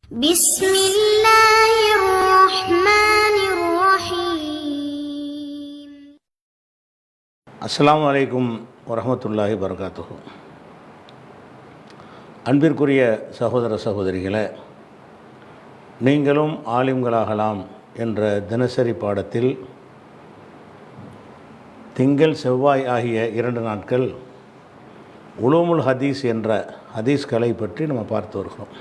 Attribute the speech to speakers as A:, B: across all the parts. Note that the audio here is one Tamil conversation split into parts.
A: بسم الله الرحمن الرحيم.
B: அஸ்ஸலாமு அலைக்கும் வரஹ்மத்துல்லாஹி வபரகாத்துஹு. அன்பிற்குரிய சகோதர சகோதரிகளே, நீங்களும் ஆலிம்களாகலாம் என்ற தினசரி பாடத்தில் திங்கள் செவ்வாய் ஆகிய 2 நாட்கள் உலூமுல் ஹதீஸ் என்ற ஹதீஸ் கலை பற்றி நம்ம பார்த்து வருகிறோம்.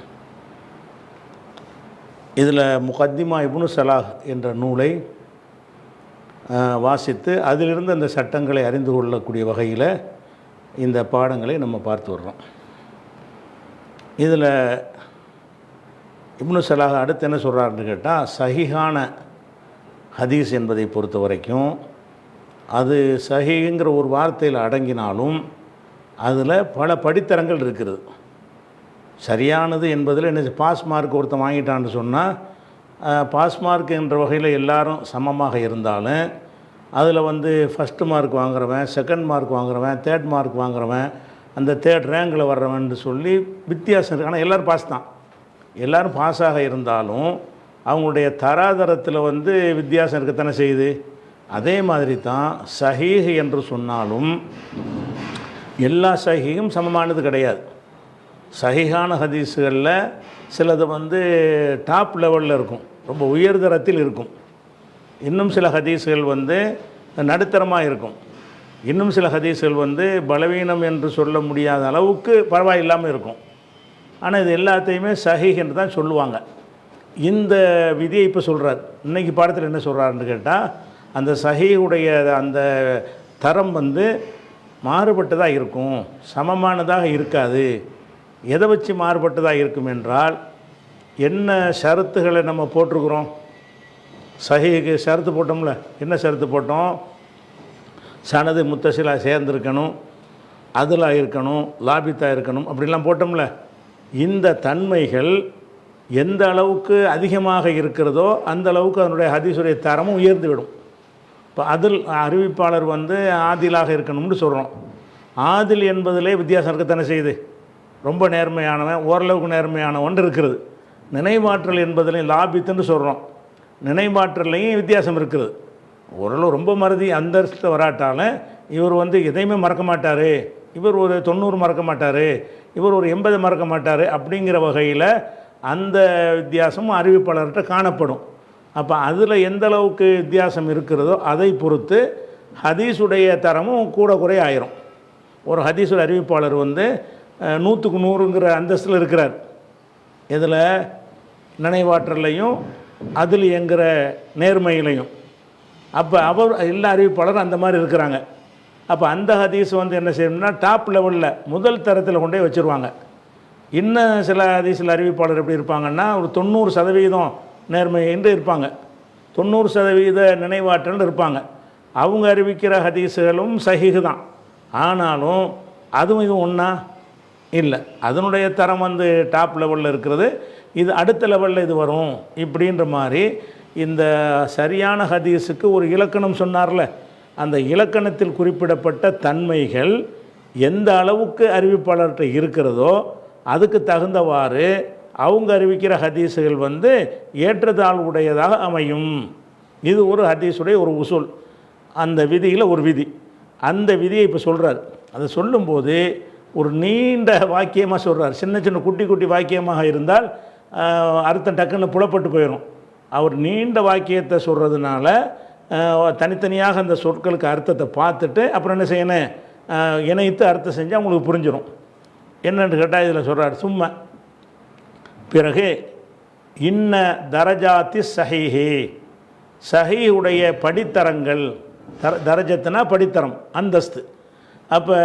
B: இதில் முகத்திமா இப்னு சலாஹ் என்ற நூலை வாசித்து அதிலிருந்து அந்த சட்டங்களை அறிந்து கொள்ளக்கூடிய வகையில் இந்த பாடங்களை நம்ம பார்த்து வர்றோம். இதில் இப்னு சலாஹ் அடுத்து என்ன சொல்கிறாருன்னு கேட்டால், சஹீஹான ஹதீஸ் என்பதை பொறுத்த வரைக்கும் அது சஹீங்கிற ஒரு வார்த்தையில் அடங்கினாலும் அதில் பல படித்தரங்கள் இருக்கிறது. சரியானது என்பதில் என்ன, பாஸ் மார்க் ஒருத்தன் வாங்கிட்டான்னு சொன்னால் பாஸ் மார்க் என்ற வகையில் எல்லாரும் சமமாக இருந்தாலும் அதில் ஃபஸ்ட்டு மார்க் வாங்குறவன், செகண்ட் மார்க் வாங்குறவன், தேர்ட் மார்க் வாங்குறவன், அந்த தேர்ட் ரேங்கில் வர்றவன் சொல்லி வித்தியாசம் இருக்குது. ஆனால் எல்லோரும் பாஸ் தான். எல்லோரும் பாஸாக இருந்தாலும் அவங்களுடைய தராதரத்தில் வித்தியாசம் இருக்கத்தானே செய்யுது. அதே மாதிரி தான் சஹீஹ் என்று சொன்னாலும் எல்லா சஹீஹும் சமமானது கிடையாது. சஹீஹான ஹதீஸுகளில் சிலது டாப் லெவலில் இருக்கும், ரொம்ப உயர்தரத்தில் இருக்கும். இன்னும் சில ஹதீஸுகள் நடுத்தரமாக இருக்கும். இன்னும் சில ஹதீஸுகள் பலவீனம் என்று சொல்ல முடியாத அளவுக்கு பரவாயில்லாமல் இருக்கும். ஆனால் இது எல்லாத்தையுமே சஹீஹ் என்று தான் சொல்லுவாங்க. இந்த விதியை இப்போ சொல்கிறார். இன்றைக்கி பாடத்தில் என்ன சொல்கிறாருன்னு கேட்டால், அந்த சஹீஹுடைய அந்த தரம் மாறுபட்டதாக இருக்கும், சமமானதாக இருக்காது. எதை வச்சு மாறுபட்டதாக இருக்கும் என்றால், என்ன ஷரத்துகளை நம்ம போட்டிருக்கிறோம். சஹீஹுக்கு ஷரத்து போட்டோம்ல, என்ன ஷரத்து போட்டோம்? சனது முத்தசிலாக சேர்ந்துருக்கணும், அதில் இருக்கணும், லாபித்தாக இருக்கணும், அப்படிலாம் போட்டோம்ல. இந்த தன்மைகள் எந்த அளவுக்கு அதிகமாக இருக்கிறதோ அந்த அளவுக்கு அதனுடைய ஹதீஸுடைய தரமும் உயர்ந்து விடும். இப்போ அதில் அறிவிப்பாளர் ஆதிலாக இருக்கணும்னு சொல்கிறோம். ஆதில் என்பதிலே வித்தியாசம் இருக்கத்தானே செய்யுது. ரொம்ப நேர்மையானவன், ஓரளவுக்கு நேர்மையானவன் இருக்கிறது. நினைவாற்றல் என்பதிலையும் லாபித்துன்னு சொல்கிறோம். நினைவாற்றல்லையும் வித்தியாசம் இருக்குது. ஓரளவு ரொம்ப மறதி அந்த அர்த்தத்தை வராட்டாலும் இவர் எதையுமே மறக்க மாட்டார், இவர் ஒரு 90 மறக்க மாட்டார், இவர் ஒரு 80 மறக்க மாட்டார். அப்படிங்கிற வகையில் அந்த வித்தியாசமும் அறிவிப்பாளர்கிட்ட காணப்படும். அப்போ அதில் எந்த அளவுக்கு வித்தியாசம் இருக்கிறதோ அதை பொறுத்து ஹதீஸுடைய தரமும் கூட குறைய ஆயிரும். ஒரு ஹதீஸுடைய அறிவிப்பாளர் 100க்கு 100ங்கிற அந்தஸ்தில் இருக்கிறார். இதில் நினைவாற்றலையும் அதில் என்கிற நேர்மையிலையும். அப்போ அவர் எல்லா அறிவிப்பாளரும் அந்த மாதிரி இருக்கிறாங்க. அப்போ அந்த ஹதீஸ் என்ன செய்யணும்னா டாப் லெவலில் முதல் தரத்தில் கொண்டே வச்சுருவாங்க. இன்னும் சில ஹதீஸில் அறிவிப்பாளர் எப்படி இருப்பாங்கன்னா, ஒரு 90% நேர்மை என்று இருப்பாங்க, 90% நினைவாற்றல் இருப்பாங்க. அவங்க அறிவிக்கிற ஹதீஸுகளும் சஹீஹ் தான். ஆனாலும் அதுவும் இது ஒன்றா இல்லை. அதனுடைய தரம் டாப் லெவலில் இருக்கிறது, இது அடுத்த லெவலில் இது வரும். இப்படின்ற மாதிரி இந்த சரியான ஹதீஸுக்கு ஒரு இலக்கணம் சொன்னார்ல, அந்த இலக்கணத்தில் குறிப்பிடப்பட்ட தன்மைகள் எந்த அளவுக்கு அறிவிப்பாளர்கிட்ட இருக்கிறதோ அதுக்கு தகுந்தவாறு அவங்க அறிவிக்கிற ஹதீஸுகள் ஏற்றத்தாழ்வுடையதாக அமையும். இது ஒரு ஹதீஸுடைய ஒரு உசூல், அந்த விதியில் ஒரு விதி. அந்த விதியை இப்போ சொல்கிறார். அதை சொல்லும்போது ஒரு நீண்ட வாக்கியமாக சொல்கிறார். சின்ன சின்ன குட்டி குட்டி வாக்கியமாக இருந்தால் அர்த்தம் டக்குன்னு புலப்பட்டு போயிடும். அவர் நீண்ட வாக்கியத்தை சொல்கிறதுனால தனித்தனியாக அந்த சொற்களுக்கு அர்த்தத்தை பார்த்துட்டு அப்புறம் என்ன செய்யணும், இணைத்து அர்த்தம் செஞ்சால் உங்களுக்கு புரிஞ்சிடும். என்னென்னு கேட்டால் இதில் சொல்கிறார். சும்மா பிறகு இன்ன தரஜாத்தி சஹீஹி, சஹீஹுடைய படித்தரங்கள், தரஜத்துனா படித்தரம், அந்தஸ்து. அப்போ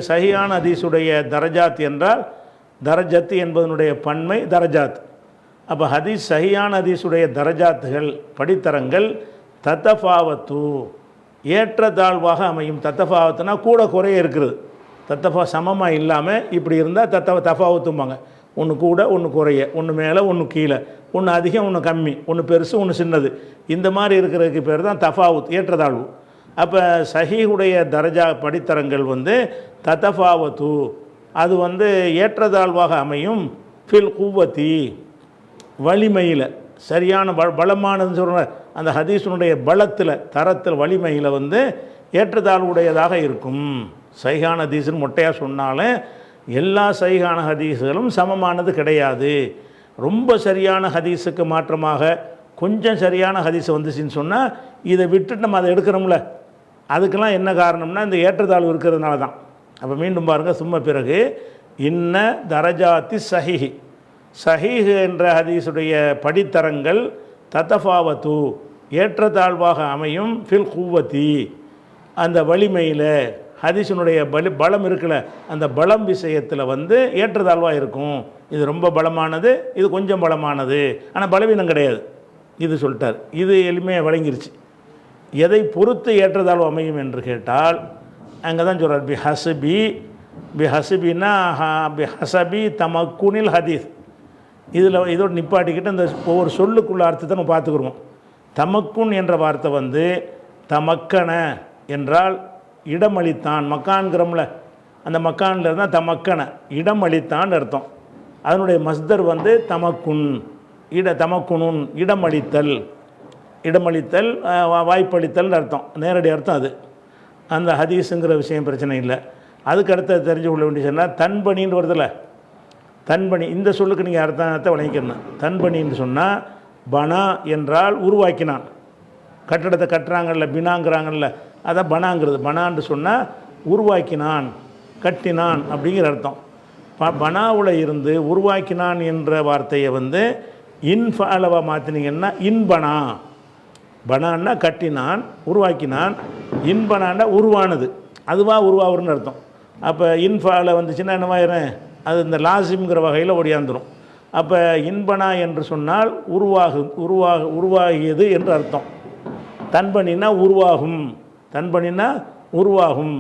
B: சஹீஹான ஹதீஸுடைய தரஜாத் என்றால், தரஜத்து என்பதனுடைய பன்மை தரஜாத். அப்போ ஹதீஸ் சஹீஹான ஹதீஸுடைய தரஜாத்துகள், படித்தரங்கள் தத்தஃபாவத்து, ஏற்றத்தாழ்வாக அமையும். தத்தஃபாவத்துனா கூட குறைய இருக்கிறது. தத்தஃபா சமமாக இல்லாமல் இப்படி இருந்தால் தஃபாவத்தும்பாங்க. ஒன்று கூட ஒன்று குறைய, ஒன்று மேலே ஒன்று கீழே, ஒன்று அதிகம் ஒன்று கம்மி, ஒன்று பெருசு ஒன்று சின்னது, இந்த மாதிரி இருக்கிறதுக்கு பேர் தான் தஃபாவுத், ஏற்றத்தாழ்வு. அப்போ சஹீஹுடைய தரஜா படித்தரங்கள் தத்தஃபாவத்து, அது ஏற்றத்தாழ்வாக அமையும். ஃபில் குவத்தி, வலிமையில், சரியான பலமானதுன்னு சொல்கிற அந்த ஹதீஸினுடைய பலத்தில், தரத்தில், வலிமையில் வந்து ஏற்றத்தாழ்வுடையதாக இருக்கும். சஹீஹான ஹதீஸ்னு மொட்டையாக சொன்னாலும் எல்லா சஹீஹான ஹதீஸுகளும் சமமானது கிடையாது. ரொம்ப சரியான ஹதீஸுக்கு மாற்றமாக கொஞ்சம் சரியான ஹதீஸ் வந்துச்சுன்னு சொன்னால் இதை விட்டுட்டு நம்ம அதை எடுக்கிறோம்ல, அதுக்கெல்லாம் என்ன காரணம்னா இந்த ஏற்றத்தாழ்வு இருக்கிறதுனால தான். அப்போ மீண்டும் பாருங்கள், சும்மா பிறகு இன்ன தரஜாத்தி சஹீஹ், சஹீஹ் என்ற ஹதீஸுடைய படித்தரங்கள் தத்தஃபாவத்து, ஏற்றத்தாழ்வாக அமையும், ஃபில் குவத்தி, அந்த வலிமையில், ஹதீஸினுடைய பலம் இருக்குல்ல, அந்த பலம் விஷயத்தில் வந்து ஏற்றத்தாழ்வாக இருக்கும். இது ரொம்ப பலமானது, இது கொஞ்சம் பலமானது, ஆனால் பலவீனம் கிடையாது. இது சொல்லிட்டார். இது எளிமையாக வழங்கிருச்சு. எதை பொறுத்து ஏற்றத்தாழ்வு அமையும் என்று கேட்டால் அங்கே தான் சொல்கிறார், பிஹசபின்னா பிஹசபி தமக்குனில் ஹதீஸ். இதில் இதோடு நிப்பாட்டிக்கிட்டு இந்த ஒவ்வொரு சொல்லுக்குள்ள அர்த்தத்தை நம்ம பார்த்துக்குருவோம். தமக்குன் என்ற வார்த்தை வந்து தமக்கன என்றால் இடமளித்தான், மக்கான்கிறோம்ல, அந்த மக்கானில் இருந்தால் தமக்கன, இடமளித்தான் அர்த்தம். அதனுடைய மஸ்தர் வந்து தமக்குன், தமக்குனுன், இடமளித்தல், இடமளித்தல், வாய்ப்பளித்தல் அர்த்தம், நேரடி அர்த்தம் அது. அந்த ஹதீஸுங்கிற விஷயம் பிரச்சனை இல்லை. அதுக்கு அடுத்த தெரிஞ்சு கொள்ள வேண்டிய சொன்னால் தன்பணின்னு வருதில்ல, தன்பணி, இந்த சொல்லுக்கு நீங்கள் அர்த்தத்தை வழங்கிக்கணும். தன்பணின்னு சொன்னால் பனா என்றால் உருவாக்கினான், கட்டடத்தை கட்டுறாங்கல்ல, பினாங்கிறாங்கல்ல, அதான் பனாங்கிறது. பனான்னு சொன்னால் உருவாக்கினான், கட்டினான் அப்படிங்கிற அர்த்தம். பனாவில் இருந்து உருவாக்கினான் என்ற வார்த்தையை வந்து இன்ஃபாலவாக மாற்றினீங்கன்னா இன்பனா, பனான்னா கட்டினான், உருவாக்கினான், இன்பனான்னா உருவானது, அதுவாக உருவாகுன்னு அர்த்தம். அப்போ இன்ஃபால வந்துச்சுன்னா என்னவாயிரும், அது இந்த லாசிம்ங்கிற வகையில் ஒடியாந்துடும். அப்போ இன்பனா என்று சொன்னால் உருவாகியது என்று அர்த்தம். தன்பணினா உருவாகும், தன்பணினா உருவாகும்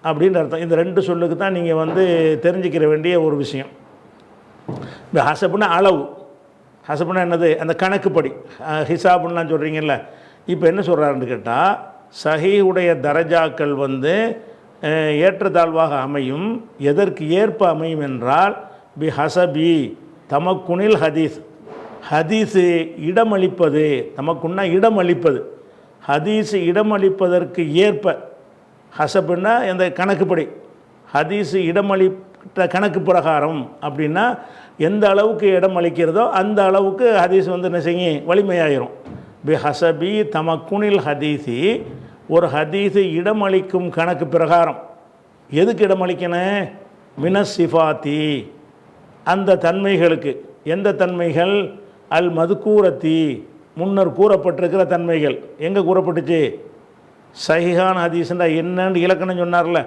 B: அப்படின்ற அர்த்தம். இந்த ரெண்டு சொல்லுக்கு தான் நீங்கள் வந்து தெரிஞ்சுக்கிற வேண்டிய ஒரு விஷயம். இந்த ஹசப்புனா அளவு, ஹசப்புனா என்னது, அந்த கணக்குப்படி, ஹிசாபுன்னெலாம் சொல்கிறீங்கல்ல. இப்போ என்ன சொல்கிறாருன்னு கேட்டால், சஹீஹுடைய தரஜாக்கள் வந்து ஏற்றத்தாழ்வாக அமையும். எதற்கு ஏற்ப அமையும் என்றால் பி ஹசபி தமக்குனில் ஹதீஸ், ஹதீஸு இடமளிப்பது, தமக்குன்னா இடமளிப்பது, ஹதீஸு இடமளிப்பதற்கு ஏற்ப, ஹசப்புன்னா இந்த கணக்குப்படி, ஹதீஸு இடமளித்த கணக்கு பிரகாரம் அப்படின்னா எந்த அளவுக்கு இடம் அளிக்கிறதோ அந்த அளவுக்கு ஹதீஸ் வந்து என்ன செய்யும், வலிமையாயிரும். பி ஹசபி தமக்குனில் ஹதீஸி, ஒரு ஹதீஸு இடமளிக்கும் கணக்கு பிரகாரம். எதுக்கு இடமளிக்கணும், மினசிஃபாத்தி, அந்த தன்மைகளுக்கு. எந்த தன்மைகள், அல் மதுக்கூரத்தி, முன்னர் கூறப்பட்டிருக்கிற தன்மைகள். எங்கே கூறப்பட்டுச்சு, சஹீஹான ஹதீஸ்ன்றா என்னன்னு இலக்கணம் சொன்னார்ல,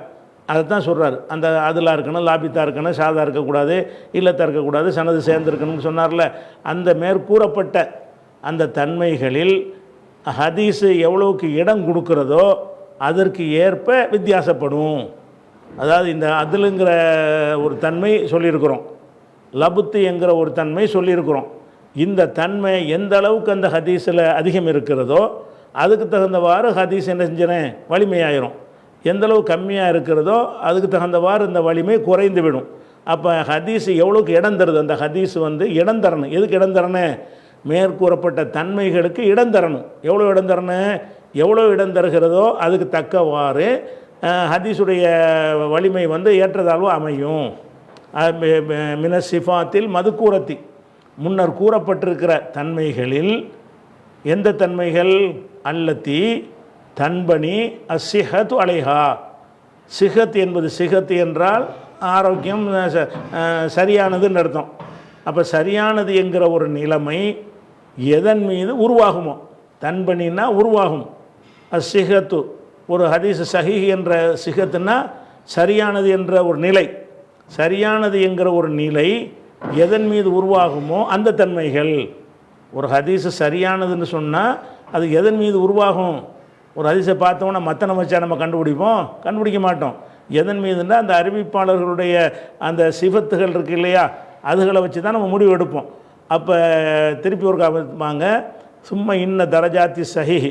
B: அதை தான் சொல்கிறார். அந்த அதில் இருக்கணும், லாபித்தா இருக்கணும், சாதா இருக்கக்கூடாது, இல்லத்தா இருக்கக்கூடாது, சனது சேர்ந்துருக்கணும்னு சொன்னார்ல. அந்த மேற்கூறப்பட்ட அந்த தன்மைகளில் ஹதீஸு எவ்வளவுக்கு இடம் கொடுக்குறதோ அதற்கு ஏற்ப வித்தியாசப்படும். அதாவது இந்த அதுலுங்கிற ஒரு தன்மை சொல்லியிருக்கிறோம், லபுத்து என்கிற ஒரு தன்மை சொல்லியிருக்கிறோம். இந்த தன்மை எந்த அளவுக்கு அந்த ஹதீஸில் அதிகம் இருக்கிறதோ அதுக்கு தகுந்தவாறு ஹதீஸ் என்ன செஞ்சிடறேன், வலிமையாயிரும். எந்தளவு கம்மியாக இருக்கிறதோ அதுக்கு தகுந்தவாறு இந்த வலிமை குறைந்து விடும். அப்போ ஹதீஸ் எவ்வளோக்கு இடம் தருது, அந்த ஹதீஸ் வந்து இடம் தரணும். எதுக்கு இடம் தரணும், மேற்கூறப்பட்ட தன்மைகளுக்கு இடம் தரணும். எவ்வளோ இடம் தரணும், எவ்வளோ இடம் தருகிறதோ அதுக்கு தக்கவாறு ஹதீஸுடைய வலிமை வந்து ஏற்றதாழ்வு அமையும். மினசிஃபாத்தில் மதுக்கூரத்தி, முன்னர் கூறப்பட்டிருக்கிற தன்மைகளில் எந்த தன்மைகள், அல்லத்தி தன்பணி அசிஹத்து அலைஹா. சிஹத் என்பது, சிஹத் என்றால் ஆரோக்கியம், சரியானதுன்னு அர்த்தம். அப்போ சரியானது என்கிற ஒரு நிலைமை எதன் மீது உருவாகுமோ, தன்பணின்னா உருவாகும். அசிஹத்து, ஒரு ஹதீஸ் சஹீஹ் என்ற சிஹத்துன்னா சரியானது என்ற ஒரு நிலை, சரியானது என்கிற ஒரு நிலை எதன் மீது உருவாகுமோ அந்த தன்மைகள். ஒரு ஹதீஸு சரியானதுன்னு சொன்னால் அது எதன் மீது உருவாகும், ஒரு ஹதீஸை பார்த்தோன்னா மத்தனை வச்சா நம்ம கண்டுபிடிக்க மாட்டோம். எதன் மீதுன்னா அந்த அறிவிப்பாளர்களுடைய அந்த சிஃபத்துகள் இருக்குது இல்லையா, அதுகளை வச்சு தான் நம்ம முடிவு எடுப்போம். அப்போ திருப்பி ஒரு காப்பாங்க, சும்மா இன்ன தரஜாத்தி சஹீஹ்,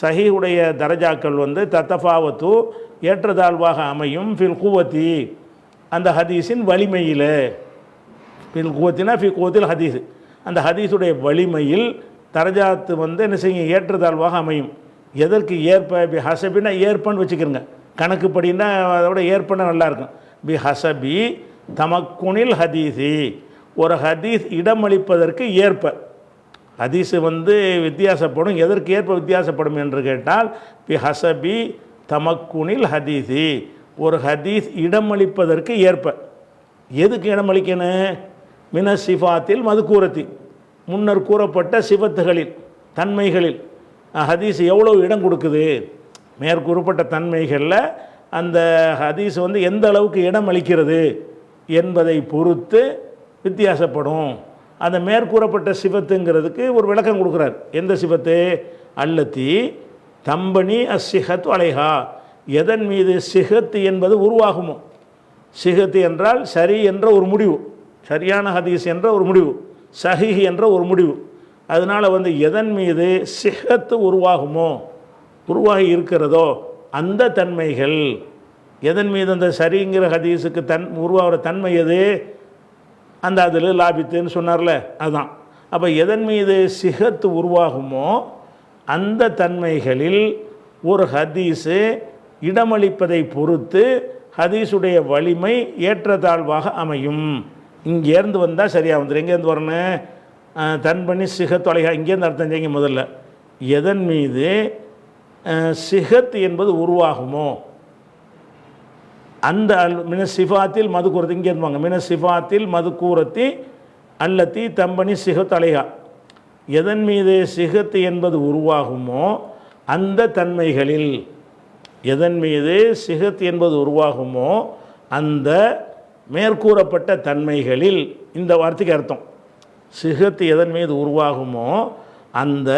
B: சஹீஹுடைய தரஜாக்கள் வந்து தத்தஃபாவத்து ஏற்றதாழ்வாக அமையும், ஃபில் குவத்தி அந்த ஹதீஸின் வலிமையில். ஃபில் குவத்தினா ஃபி குவத்தில் ஹதீஸ், அந்த ஹதீஸுடைய வலிமையில் தரஜாத்து வந்து என்ன செய்யும், ஏற்றத்தாழ்வாக அமையும். எதற்கு ஏற்ப பி ஹசபின்னா ஏற்பன்னு வச்சுக்கிறோங்க, கணக்குப்படின்னா அதோட ஏற்பன்னா நல்லாயிருக்கும். பி ஹசபி தமக்குனில் ஹதீஸி, ஒரு ஹதீஸ் இடமளிப்பதற்கு ஏற்ப. ஹதீஸு வந்து வித்தியாசப்படும், எதற்கு ஏற்ப வித்தியாசப்படும் என்று கேட்டால் பி ஹசபி தமக்குனில் ஹதீஸி, ஒரு ஹதீஸ் இடமளிப்பதற்கு ஏற்ப. எதுக்கு இடமளிக்கணும்? மின சிஃபாத்தில் மதுக்கூரத்தி, முன்னர் கூறப்பட்ட சிஃபத்துகளில் தன்மைகளில் ஹதீஸ் எவ்வளோ இடம் கொடுக்குது, மேற்கூறப்பட்ட தன்மைகளில் அந்த ஹதீஸ் வந்து எந்த அளவுக்கு இடம் அளிக்கிறது என்பதை பொறுத்து வித்தியாசப்படும். அந்த மேற்கூறப்பட்ட சிஃபத்துங்கிறதுக்கு ஒரு விளக்கம் கொடுக்குறார். எந்த சிஃபத்து? அல்லத்தி தம்பனி அஸ்ஸிஹத்து அலைஹா, எதன் மீது சிஹத்து என்பது உருவாகுமோ. சிஹத்து என்றால் சரி என்ற ஒரு முடிவு, சரியான ஹதீஸ் என்ற ஒரு முடிவு, சஹீஹ் என்ற ஒரு முடிவு. அதனால் வந்து எதன் மீது சிஹத்து உருவாகுமோ, உருவாகி இருக்கிறதோ அந்த தன்மைகள், எதன் மீது அந்த சரிங்கிற ஹதீஸுக்கு உருவாகிற தன்மை எது, அந்த அதில் லாபித்துன்னு சொன்னார்ல, அதுதான். அப்போ எதன் மீது சிஹத்து உருவாகுமோ அந்த தன்மைகளில் ஒரு ஹதீஸு இடமளிப்பதை பொறுத்து ஹதீஸுடைய வலிமை ஏற்றத்தாழ்வாக அமையும். இங்கேருந்து வந்தால் சரியாக வந்துடும். எங்கேருந்து வரணும்? தன்பண்ணி சிஹத் தொலைகா, இங்கேருந்து அர்த்தம் செய்யுங்க. முதல்ல எதன் மீது சிஹத் என்பது உருவாகுமோ அந்த மின சிஃபாத்தில் மதுக்கூரத்தி, இங்கே இருப்பாங்க மின சிஃபாத்தில் மதுக்கூரத்தி அல்லத்தி தம்பனி சிஹத் அலைஹா, எதன் மீது சிஹத் என்பது உருவாகுமோ அந்த தன்மைகளில், எதன் மீது சிஹத் என்பது உருவாகுமோ அந்த மேற்கூறப்பட்ட தன்மைகளில், இந்த வார்த்தைக்கு அர்த்தம் சிஹத் எதன் மீது உருவாகுமோ அந்த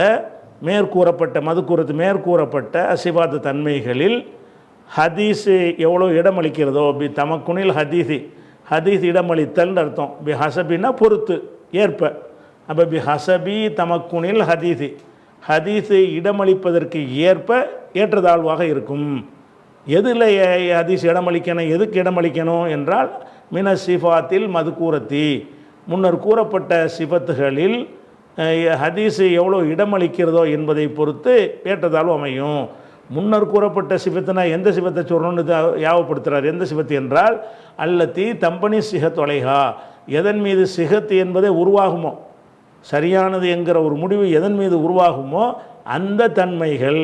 B: மேற்கூறப்பட்ட மதுக்கூறத்து மேற்கூறப்பட்ட சிஃபாத்து தன்மைகளில் ஹதீஸு எவ்வளோ இடமளிக்கிறதோ, பி தமக்குனில் ஹதீஸி, ஹதீஸ் இடமளித்தல்னு அர்த்தம். பி ஹசபின்னா பொறுத்து ஏற்ப. அப்போ பி ஹசபி தமக்குனில் ஹதீஸி, ஹதீஸு இடமளிப்பதற்கு ஏற்ப ஏற்றதாழ்வாக இருக்கும். எதில் ஹதீஸ் இடமளிக்கணும், எதுக்கு இடமளிக்கணும் என்றால் மின சிஃபாத்தில் மதுக்கூரத்தி, முன்னர் கூறப்பட்ட சிஃபத்துகளில் ஹதீஸு எவ்வளோ இடமளிக்கிறதோ என்பதை பொறுத்து ஏற்றதாழ்வு அமையும். முன்னர் கூறப்பட்ட சிஃபத்துனா எந்த சிஃபத்தை சொல்லணும்னு யாவப்படுத்துகிறார். எந்த சிஃபத்து என்றால் அல்லத்தி தம்பனி சிஹத் அலைஹா, எதன் மீது சிஹத் என்பதை உருவாகுமோ, சரியானது என்கிற ஒரு முடிவு எதன் மீது உருவாகுமோ அந்த தன்மைகள்.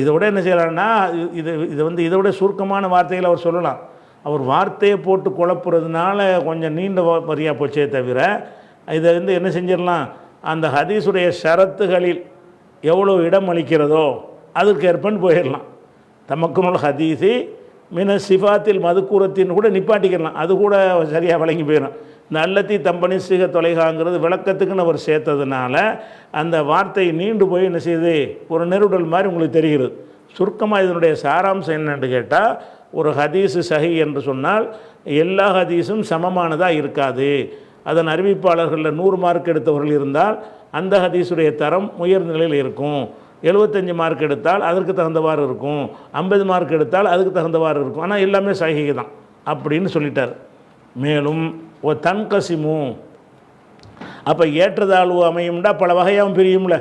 B: இதை விட என்ன செய்யலாம்னா, இது வந்து இதை விட சுருக்கமான வார்த்தைகள் அவர் சொல்லலாம். அவர் வார்த்தையை போட்டு குழப்புறதுனால கொஞ்சம் நீண்ட வரியாக போச்சே தவிர, இதை வந்து என்ன செஞ்சிடலாம், அந்த ஹதீஸுடைய ஷரத்துகளில் எவ்வளோ இடம் அளிக்கிறதோ அதற்கு ஏற்பன்னு போயிடலாம். தமக்குனுல் ஹதீஸி மின சிஃபாத்தில் மதுக்கூரத்தின்னு கூட நிப்பாட்டிக்கலாம், அது கூட சரியாக வழங்கி போயிடும். இந்த அல்லத்தி தம்பனி சிக தொலைகாங்கிறது விளக்கத்துக்குன்னு அவர் சேர்த்ததுனால அந்த வார்த்தை நீண்டு போய் என்ன செய்யுது, ஒரு நெருடல் மாதிரி உங்களுக்கு தெரிகிறது. சுருக்கமாக இதனுடைய சாராம்சம் என்னென்னு கேட்டால், ஒரு ஹதீஸு சஹி என்று சொன்னால் எல்லா ஹதீஸும் சமமானதாக இருக்காது. அதன் அறிவிப்பாளர்களில் 100 மார்க் எடுத்தவர்கள் இருந்தால் அந்த ஹதீஸுடைய தரம் உயர்ந்த நிலையில் இருக்கும். 75 மார்க் எடுத்தால் அதற்கு தகுந்தவாறு இருக்கும், 50 மார்க் எடுத்தால் அதுக்கு தகுந்தவாறு இருக்கும். ஆனால் எல்லாமே சஹீஹ் தான் அப்படின்னு சொல்லிட்டார். மேலும் ஓ தன்கசிமு, அப்போ ஏற்றதாழ்வு அமையும்டா பல வகையாகவும் பிரியும்ல.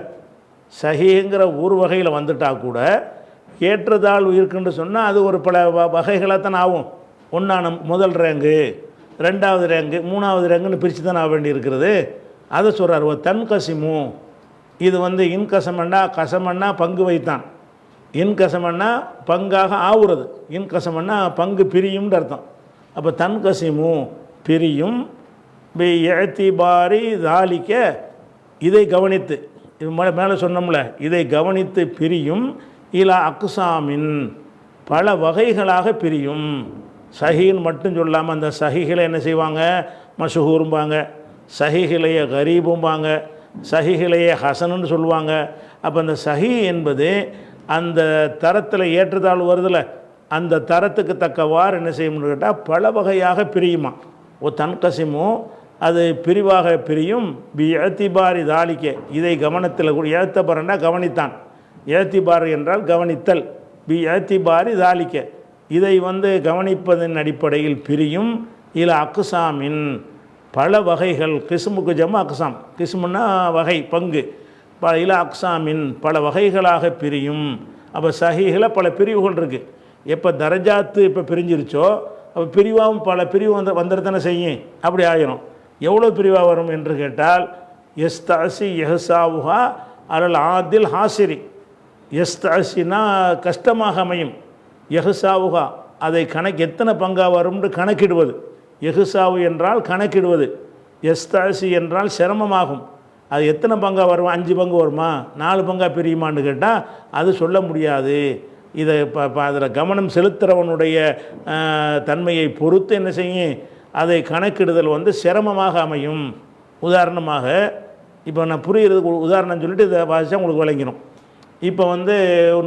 B: சஹீஹுங்கிற ஒரு வகையில் வந்துட்டால் கூட ஏற்றதாழ்வு இருக்குன்னு சொன்னால் அது ஒரு பல வகைகளாக தான் ஆகும். ஒன்றான முதல் ரேங்கு, 2வது ரேங்கு, 3வது ரேங்குன்னு பிரித்து தான் ஆக வேண்டி இருக்கிறது. அதை சொல்கிறார். ஓ தன்கசிமு, இது வந்து இன்கசமன்னா, கசமன்னா பங்கு வைத்தான், இன்கசமன்னா பங்காக ஆகுறது, இன்கசமன்னா பங்கு பிரியும்னு அர்த்தம். அப்போ தன்கசிமு பிரியும், பி ஏத்திபாரி தாலிக்க, இதை கவனித்து, இது மேலே சொன்னோம்ல, இதை கவனித்து பிரியும், இலா அக்சாமின், பல வகைகளாக பிரியும். சஹீன்னு மட்டும் சொல்லாமல் அந்த சஹீகளை என்ன செய்வாங்க, மஷஹூரும்பாங்க, சஹீஹிலேயே கரீபும்பாங்க, சஹீஹிலேயே ஹசனுன்னு சொல்லுவாங்க. அப்போ அந்த சஹீ என்பது அந்த தரத்தில் ஏற்றத்தாழ்வு வருதில்ல, அந்த தரத்துக்கு தக்கவாறு என்ன செய்யணும்னு கேட்டால் பல வகையாக பிரியுமா. ஓ தன்கசிமோ, அது பிரிவாக பிரியும். பி ஏத்திபாரி தாலிக்க, இதை கவனத்தில் கூட, ஏத்தபரன்னா கவனித்தான், ஏத்திபார் என்றால் கவனித்தல், பி ஏத்திபாரி தாலிக்க, இதை வந்து கவனிப்பதன் அடிப்படையில் பிரியும். இல அக்குசாமின், பல வகைகள், கிஸ்முக்கு ஜமா அக்ஸாம், கிஸ்முன்னா வகை பங்கு, இல அக்ஸாமின் பல வகைகளாக பிரியும். அப்போ சஹீஹில் பல பிரிவுகள் இருக்குது. எப்போ தரஜாத்து இப்போ பிரிஞ்சிருச்சோ அப்போ பிரிவாகவும் பல பிரிவு வந்துடத்தானே செய்யும். அப்படி ஆயிரும். எவ்வளோ பிரிவாக வரும் என்று கேட்டால் எஸ்தாசி எஹசாவுஹா அலல் ஆதில் ஹாசிரி. எஸ்தாசினா கஷ்டமாக அமையும், எஹசாவுஹா அதை எத்தனை பங்காக வரும்னு கணக்கிடுவது. எஹுசாவு என்றால் கணக்கிடுவது, எஸ்தாசி என்றால் சிரமமாகும். அது எத்தனை பங்காக வரும், 5 பங்கு வருமா 4 பங்காக பிரியுமான்னு கேட்டால் அது சொல்ல முடியாது. இதை அதில் கவனம் செலுத்துகிறவனுடைய தன்மையை பொறுத்து என்ன செய்யும், அதை கணக்கிடுதல் சிரமமாக அமையும். உதாரணமாக இப்போ நான் புரிகிறதுக்கு உதாரணம் சொல்லிட்டு இதை வாசித்தா உங்களுக்கு விளங்கிடும். இப்போ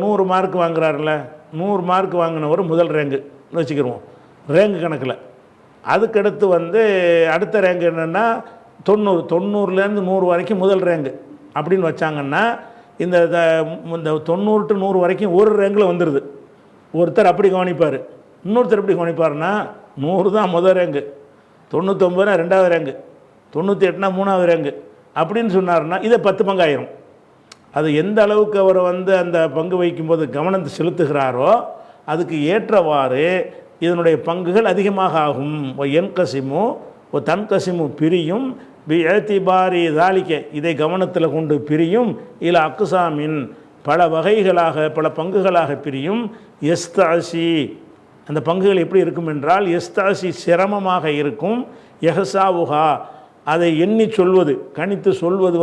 B: 100 மார்க் வாங்குறாருல, 100 மார்க் வாங்கினவர் முதல் ரேங்கு வச்சுக்கிடுவோம் ரேங்கு கணக்கில். அதுக்கடுத்து அடுத்த ரேங்கு என்னென்னா 90, 90லேருந்து 100 வரைக்கும் முதல் ரேங்கு அப்படின்னு வச்சாங்கன்னா இந்த 90 to 100 வரைக்கும் ஒரு ரேங்கில் வந்துடுது. ஒருத்தர் அப்படி கவனிப்பார், இன்னொருத்தர் எப்படி கவனிப்பார்னா 100 தான் முதல் ரேங்கு, 99 2வது ரேங்கு, 98 3வது ரேங்கு அப்படின்னு சொன்னார்னா இதை 10 பங்காயிரும். அது எந்த அளவுக்கு அவர் அந்த பங்கு வைக்கும்போது கவனத்தை செலுத்துகிறாரோ அதுக்கு ஏற்றவாறு இதனுடைய பங்குகள் அதிகமாக ஆகும். என்கசிமு தன்கசிமு பிரியும், ஏத்திபாரி தாலிக்க இதை கவனத்தில் கொண்டு பிரியும், இல அக்ஸாமின் பல வகைகளாக பல பங்குகளாக பிரியும். எஸ்தாசி அந்த பங்குகள் எப்படி இருக்கும் என்றால் எஸ்தாசி சிரமமாக இருக்கும். எஹசாவுஹா அதை எண்ணி சொல்வது, கணித்து சொல்வது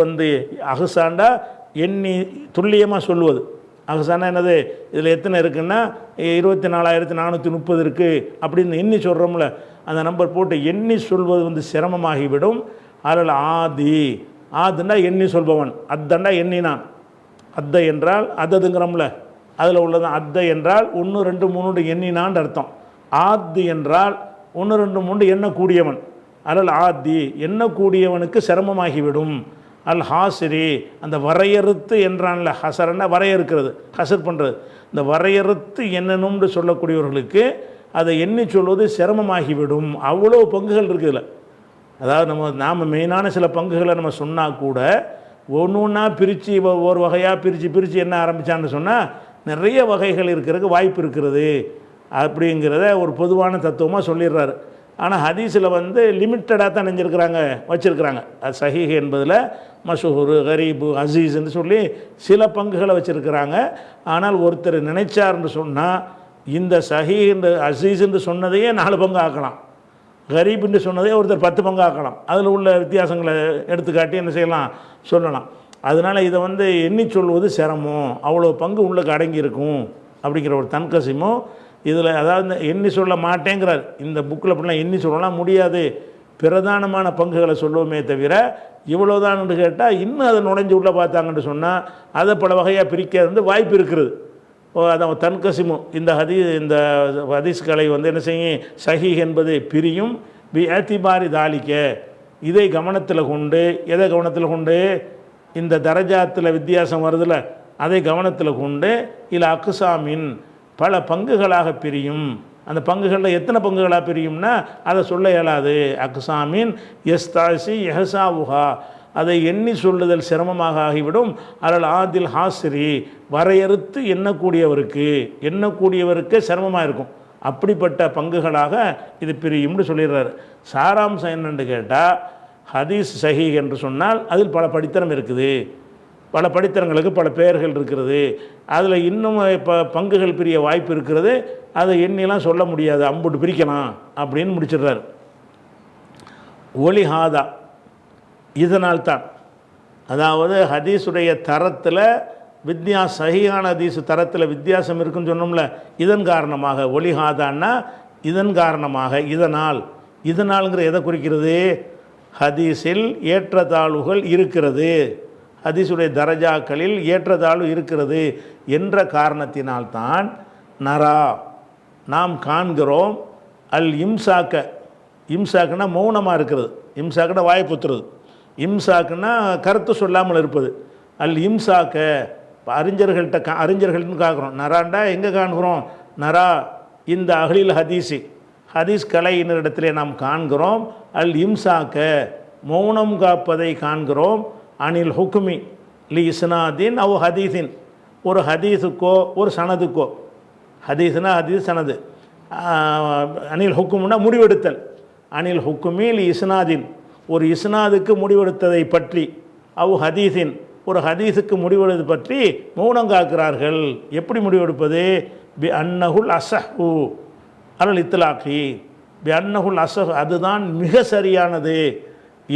B: அஹசாண்டா எண்ணி துல்லியமாக சொல்வது. அஹசானா என்னது, இதில் எத்தனை இருக்குன்னா 24,430 இருக்குது அப்படின்னு எண்ணி சொல்கிறோம்ல, அந்த நம்பர் போட்டு எண்ணி சொல்வது சிரமமாகிவிடும். அதில் ஆதுன்னா எண்ணி சொல்பவன், அத்தண்டா எண்ணினான். அத்த என்றால் அததுங்கிறோம்ல, அதில் உள்ளதான். அத்த என்றால் 1 2 3 எண்ணினான்னு அர்த்தம். ஆத்து என்றால் 1 2 3 எண்ணக்கூடியவன். அல் ஆதி எண்ணக்கூடியவனுக்கு சிரமமாகிவிடும். அல் ஹாசிரி அந்த வரையறுத்து என்றான்ல, ஹசரன்னா வரையறுக்கிறது, ஹசர் பண்ணுறது, இந்த வரையறுத்து எண்ணணும்னு சொல்லக்கூடியவர்களுக்கு அதை எண்ணி சொல்வது சிரமமாகிவிடும். அவ்வளோ பங்குகள் இருக்குதுல்ல. அதாவது நாம் மெயினான சில பங்குகளை நம்ம சொன்னால் கூட ஒன்று ஒன்றா பிரித்து ஒரு வகையாக பிரித்து என்ன ஆரம்பித்தான்னு சொன்னால் நிறைய வகைகள் இருக்கிறதுக்கு வாய்ப்பு இருக்கிறது அப்படிங்கிறத ஒரு பொதுவான தத்துவமாக சொல்லிடுறாரு. ஆனால் ஹதீஸில் லிமிட்டடாக தான் நெஞ்சிருக்கிறாங்க வச்சுருக்கிறாங்க. அது சஹீஹ் என்பதில் மஷூர், கரீபு, அசீஸ்ன்னு சொல்லி சில பங்குகளை வச்சுருக்கிறாங்க. ஆனால் ஒருத்தர் நினைச்சார்னு சொன்னால் இந்த சஹீஹ் என்று அசீஸ் என்று சொன்னதையே 4 பங்கு ஆக்கலாம், கரீப்னு சொன்னதே ஒருத்தர் 10 பங்கு ஆக்கலாம். அதில் உள்ள வித்தியாசங்களை எடுத்துக்காட்டி என்ன செய்யலாம், சொல்லலாம். அதனால் இதை எண்ணி சொல்வது சிரமம், அவ்வளோ பங்கு உள்ளுக்கு அடங்கி இருக்கும் அப்படிங்கிற ஒரு தன்கசிமோ இதில். அதாவது எண்ணி சொல்ல மாட்டேங்கிறார் இந்த புக்கில். அப்படிலாம் எண்ணி சொல்லலாம் முடியாது, பிரதானமான பங்குகளை சொல்லுவோமே தவிர இவ்வளோதான் என்று கேட்டால் இன்னும் அதை நுழைஞ்சு உள்ளே பார்த்தாங்கன்னு சொன்னால் அதை பல வகையாக பிரிக்க வாய்ப்பு இருக்கிறது. அதான் தன்கசிமு இந்த ஹதீஸ்களை என்ன செய்யும், சஹீஹ் என்பது பிரியும். ஏத்திபாரி தாலிக்க இதை கவனத்தில் கொண்டு, எதை கவனத்தில் கொண்டு, இந்த தரஜாத்தில் வித்தியாசம் வருதில்ல அதை கவனத்தில் கொண்டு இல்லை அக்ஸாமின் பல பங்குகளாக பிரியும். அந்த பங்குகளில் எத்தனை பங்குகளாக பிரியும்னா அதை சொல்ல இயலாது. அக்ஸாமின் எஸ்தாசி எஹசாவுஹா அதை எண்ணி சொல்லுதல் சிரமமாக ஆகிவிடும். அலல் ஆதில் ஹாசிரி வரையறுத்து எண்ணக்கூடியவருக்கு சிரமமாக இருக்கும். அப்படிப்பட்ட பங்குகளாக இது பிரியும்னு சொல்லிடுறாரு. சாராம்சம் என்னென்று கேட்டால் ஹதீஸ் சஹீஹ் என்று சொன்னால் அதில் பல படித்தரம் இருக்குது, பல படித்தரங்களுக்கு பல பெயர்கள் இருக்கிறது. அதில் இன்னும் இப்போ பங்குகள் பிரிய வாய்ப்பு இருக்கிறது, அதை எண்ணிலாம் சொல்ல முடியாது, அம்புட்டு பிரிக்கலாம் அப்படின்னு முடிச்சிடுறாரு. ஒலிஹாதா இதனால்தான், அதாவது ஹதீஸுடைய தரத்தில் சஹீஹான ஹதீஸ் தரத்தில் வித்தியாசம் இருக்குன்னு சொன்னோம்ல, இதன் காரணமாக ஒலிஹாதான்னா இதன் காரணமாக, இதனால்ங்கிற எதை குறிக்கிறது, ஹதீஸில் ஏற்றத்தாழ்வுகள் இருக்கிறது, ஹதீஸுடைய தரஜாக்களில் ஏற்றத்தாழ்வு இருக்கிறது என்ற காரணத்தினால்தான் நரா நாம் காண்கிறோம். அல் இம்சாக்குன்னா மௌனமாக இருக்கிறது, இம்சாக்குன்னா வாய்ப்புத்துறது, இம்சாக்குன்னா கருத்து சொல்லாமல் இருப்பது. அல் இம்சாக்க அறிஞர்கள்னு காக்கிறோம். நராண்டா எங்கே காண்கிறோம், நரா இந்த அஹ்லில் ஹதீஸ் கலையினரிடத்திலே நாம் காண்கிறோம். அல் இம்சாக்க மௌனம் காப்பதை காண்கிறோம். அனில் ஹுக்மி லி இஸ்னாதின் அவ் ஹதீஸின் ஒரு ஹதீஸுக்கோ ஒரு சனதுக்கோ, ஹதீஸ்னா ஹதீஸ் சனது, அனில் ஹுக்கும்னா முடிவெடுத்தல், அனில் ஹுக்குமி லி இஸ்னாதின் ஒரு இஸ்னாதுக்கு முடிவெடுத்ததை பற்றி, அவ் ஹதீஸின் ஒரு ஹதீஸுக்கு முடிவெடுப்பது பற்றி மௌனம் காக்கிறார்கள். எப்படி முடிவெடுப்பது? பி அன்னஹுல் அசஹு அல் இத்லாக்கி, பி அன்னஹுல் அசஹ் அதுதான் மிக சரியானது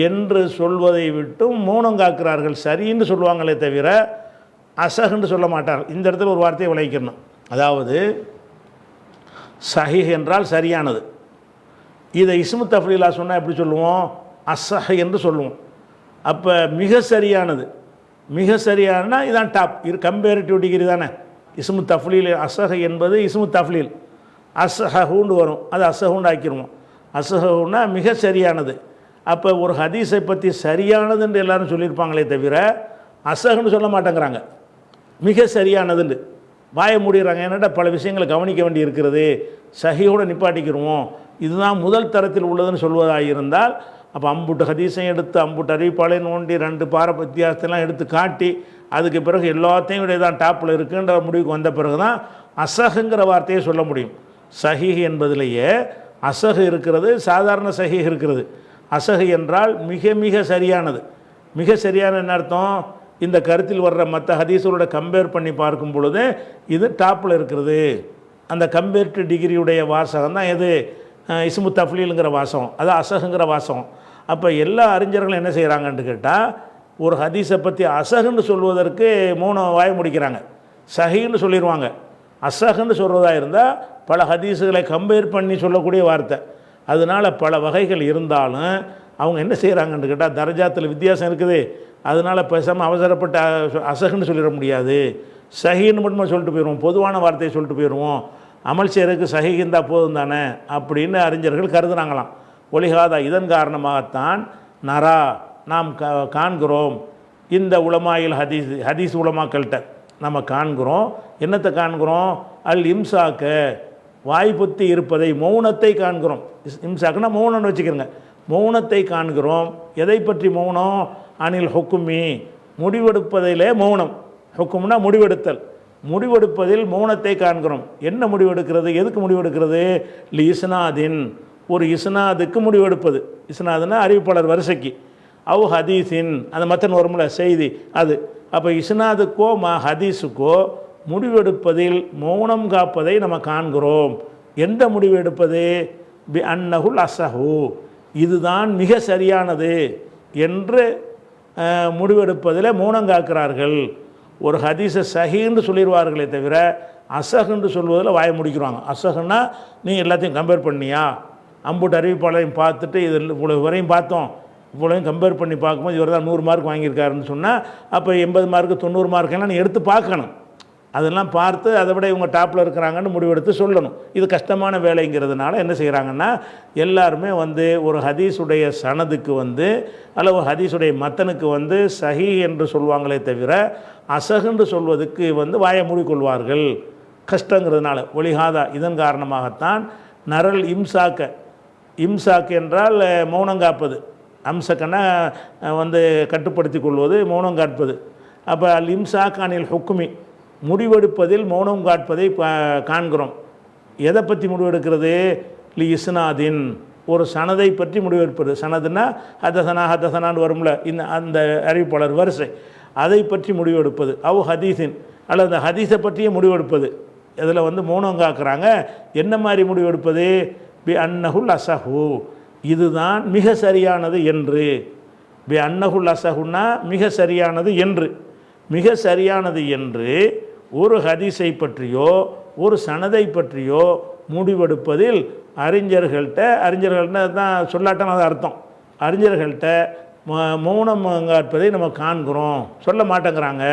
B: என்று சொல்வதை விட்டும் மௌனம் காக்கிறார்கள். சரின்னு சொல்லுவாங்களே தவிர அசஹ்ன்னு சொல்ல மாட்டார்கள். இந்த இடத்துல ஒரு வார்த்தையை விளைவிக்கணும். அதாவது சஹீஹ் என்றால் சரியானது. இதை இஸ்மு தஃப்லீலா சொன்னால் எப்படி சொல்லுவோம்? அசஹ் என்று சொல்லுவோம். அப்போ மிக சரியானது, மிக சரியானா இதான் டாப். இது கம்பேரிட்டிவ் டிகிரி தானே. இஸ்மு தஃப்லீல் அசஹ் என்பது இஸ்மு தஃப்லீல், அஸ்ஹூண்டு வரும், அது அசஹூண்டு ஆக்கிடுவோம். அஸ்ஹூன்னா மிக சரியானது. அப்போ ஒரு ஹதீஸை பற்றி சரியானதுன்னு எல்லாரும் சொல்லியிருப்பாங்களே தவிர அசஹ்ன்னு சொல்ல மாட்டேங்கிறாங்க, மிக சரியானதுன்னு வாய முடிகிறாங்க. ஏன்னாட்டா பல விஷயங்களை கவனிக்க வேண்டி இருக்கிறது, சஹீஹோடு நிப்பாட்டிக்கிடுவோம், இதுதான் முதல் தரத்தில் உள்ளதுன்னு சொல்வதாக இருந்தால் அப்போ அம்புட்டு ஹதீஸையும் எடுத்து அம்புட்டு அறிவிப்பாளையும் நோண்டி 2 பார வித்தியாசத்தெல்லாம் எடுத்து காட்டி அதுக்கு பிறகு எல்லாத்தையும் விட தான் டாப்பில் இருக்குன்ற முடிவுக்கு வந்த பிறகு தான் அசஹுங்கிற வார்த்தையை சொல்ல முடியும். சஹீஹ் என்பதிலேயே அசஹ் இருக்கிறது, சாதாரண சஹீஹ் இருக்கிறது. அசஹ் என்றால் மிக மிக சரியானது. மிக சரியான என்ன அர்த்தம்? இந்த கருத்தில் வர்ற மற்ற ஹதீஸோட கம்பேர் பண்ணி பார்க்கும் பொழுது இது டாப்பில் இருக்கிறது. அந்த கம்பேர்டு டிகிரியுடைய வாசகம் தான் எது? இஸ்மு தஃப்லீலுங்கிற வாசகம், அது அசஹுங்கிற வாசகம். அப்போ எல்லா அறிஞர்களும் என்ன செய்கிறாங்கன்னு கேட்டால் ஒரு ஹதீஸை பற்றி அசஹுன்னு சொல்வதற்கு 3 வாய முடிக்கிறாங்க, சஹீன்னு சொல்லிடுவாங்க. அசஹுன்னு சொல்கிறதா இருந்தால் பல ஹதீஸுகளை கம்பேர் பண்ணி சொல்லக்கூடிய வார்த்தை. அதனால் பல வகைகள் இருந்தாலும் அவங்க என்ன செய்கிறாங்கன்னு கேட்டால் தரஜாத்தில் வித்தியாசம் இருக்குது. அதனால் பேசாமல் அவசரப்பட்டு அசஹுன்னு சொல்லிட முடியாது, சஹீன்னு மட்டும் சொல்லிட்டு போயிடுவோம், பொதுவான வார்த்தையை சொல்லிட்டு போயிடுவோம், அமல் செய்கிறதுக்கு சஹீஹ் இருந்தால் போதும் தானே அப்படின்னு அறிஞர்கள் கருதுனாங்களாம். ஒலிகாதா இதன் காரணமாகத்தான் நரா நாம் காண்கிறோம் இந்த உலமாயில் ஹதீஸ் உலமாக்கள்கிட்ட நம்ம காண்கிறோம். என்னத்தை காண்கிறோம்? அல் இம்சாக்க வாய்ப்புத்தி இருப்பதை, மௌனத்தை காண்கிறோம். இம்சாக்குன்னா மௌனம்னு வச்சுக்கிறோங்க, மௌனத்தை காண்கிறோம். எதை பற்றி மௌனம்? அனில் ஹுக்குமி முடிவெடுப்பதிலே மௌனம். ஹுக்கும்னா முடிவெடுத்தல், முடிவெடுப்பதில் மௌனத்தை காண்கிறோம். என்ன முடிவெடுக்கிறது? எதுக்கு முடிவெடுக்கிறது? லி இஸ்னாதின் ஒரு இஸ்னாதுக்கு முடிவெடுப்பது. இஸ்னாதுன்னா அறிவிப்பாளர் வரிசைக்கு. அவ் ஹதீஸின் அந்த மத்தன் வரும்ல செய்தி அது. அப்போ இஸ்னாதுக்கோ ஹதீஸுக்கோ முடிவெடுப்பதில் மௌனம் காப்பதை நம்ம காண்கிறோம். எந்த முடிவெடுப்பது? பி அன்னஹுல் அசஹு இதுதான் மிக சரியானது என்று முடிவெடுப்பதில் மௌனம் காக்கிறார்கள். ஒரு ஹதீஸை சஹீன்னு சொல்லிடுவார்களே தவிர அசஹுன்னு சொல்வதில் வாய முடிக்கிறாங்க. அசஹுன்னா நீ எல்லாத்தையும் கம்பேர் பண்ணியா, அம்புட்டு அறிவிப்பாளையும் பார்த்துட்டு இது இவ்வளோ வரையும் பார்த்தோம், இவ்வளோயும் கம்பேர் பண்ணி பார்க்கும்போது இவர் தான் 100 மார்க் வாங்கியிருக்காருன்னு சொன்னால் அப்போ 80 மார்க்கு 90 மார்க்கெல்லாம் நீ எடுத்து பார்க்கணும். அதெல்லாம் பார்த்து அதை விட இவங்க டாப்பில் இருக்கிறாங்கன்னு முடிவெடுத்து சொல்லணும். இது கஷ்டமான வேலைங்கிறதுனால என்ன செய்கிறாங்கன்னா எல்லாருமே ஒரு ஹதீஸுடைய சனதுக்கு அல்லது ஒரு ஹதீஸுடைய மத்தனுக்கு சஹீஹ் என்று சொல்லுவாங்களே தவிர அசஹ் சொல்வதுக்கு வாய மூடிக்கொள்வார்கள் கஷ்டங்கிறதுனால. ஒலிகாதா இதன் காரணமாகத்தான் நரல் இம்சாக்கு என்றால் மௌனம் காப்பது, அம்சக்கன்னா கட்டுப்படுத்தி கொள்வது, மௌனம் காட்பது. அப்போ அல் இம்சாக் அனில் ஹுக்குமி முடிவெடுப்பதில் மௌனம் காட்பதை காண்கிறோம். எதை பற்றி முடிவெடுக்கிறது? லி இஸ்னாதின் ஒரு சனதை பற்றி முடிவெடுப்பது. சனதுன்னா ஹதசனான்னு வரும்ல, அந்த அறிவிப்பாளர் வரிசை, அதை பற்றி முடிவெடுப்பது. அவ் ஹதீஸின் அல்லது அந்த ஹதீஸை பற்றியே முடிவெடுப்பது. இதில் மௌனம் காக்குறாங்க. என்ன மாதிரி முடிவெடுப்பது? பி அன்னஹுல் அசஹு இதுதான் மிக சரியானது என்று. பி அன்னஹுல் அசஹுன்னா மிக சரியானது என்று, மிக சரியானது என்று ஒரு ஹதீஸை பற்றியோ ஒரு சனதை பற்றியோ முடிவெடுப்பதில் அறிஞர்கள்ட்ட தான் சொல்லாட்டம் அது அர்த்தம். அறிஞர்கள்ட்ட மௌனம் காட்பதை நம்ம காண்கிறோம், சொல்ல மாட்டேங்கிறாங்க.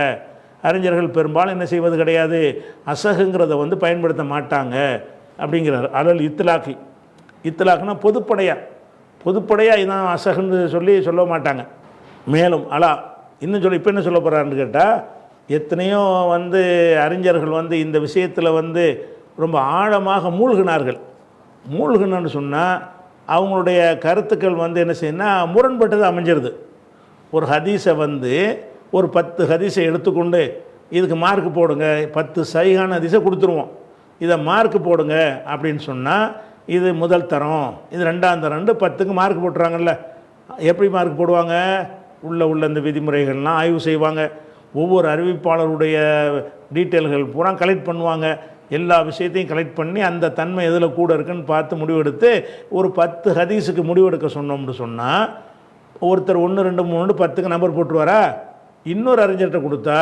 B: அறிஞர்கள் பெரும்பாலும் என்ன செய்வது கிடையாது, அசகுங்கிறத பயன்படுத்த மாட்டாங்க அப்படிங்கிறார். அலல் இத்லாக்குனா பொதுப்படையாக இதான் அசகுன்னு சொல்ல மாட்டாங்க. மேலும் இன்னும் இப்போ என்ன சொல்ல போகிறாருன்னு கேட்டால் எத்தனையோ அறிஞர்கள் இந்த விஷயத்தில் ரொம்ப ஆழமாக மூழ்கினார்கள். மூழ்கணும்னு சொன்னால் அவங்களுடைய கருத்துக்கள் வந்து என்ன செய்யணும்னா முரண்பட்டது அமைஞ்சிருது. ஒரு ஹதீஸை வந்து ஒரு 10 ஹதீஸை எடுத்துக்கொண்டு இதுக்கு மார்க் போடுங்க, 10 சஹீஹான ஹதீஸை கொடுத்துருவோம், இதை மார்க் போடுங்க அப்படின்னு சொன்னால் இது முதல் தரம், இது ரெண்டாம் தரம்னு 10க்கு மார்க் போட்டுறாங்கல்ல. எப்படி மார்க் போடுவாங்க? உள்ள இந்த விதிமுறைகள்லாம் ஆய்வு செய்வாங்க, ஒவ்வொரு அறிவிப்பாளருடைய டீட்டெயில்கள் பூரா கலெக்ட் பண்ணுவாங்க, எல்லா விஷயத்தையும் கலெக்ட் பண்ணி அந்த தன்மை எதில் கூட இருக்குன்னு பார்த்து முடிவெடுத்து ஒரு 10 ஹதீஸுக்கு முடிவெடுக்க சொன்னோம்னு சொன்னால் ஒருத்தர் 1 2 3 10க்கு நம்பர் போட்டுருவாரா? இன்னொரு அறிஞர்கிட்ட கொடுத்தா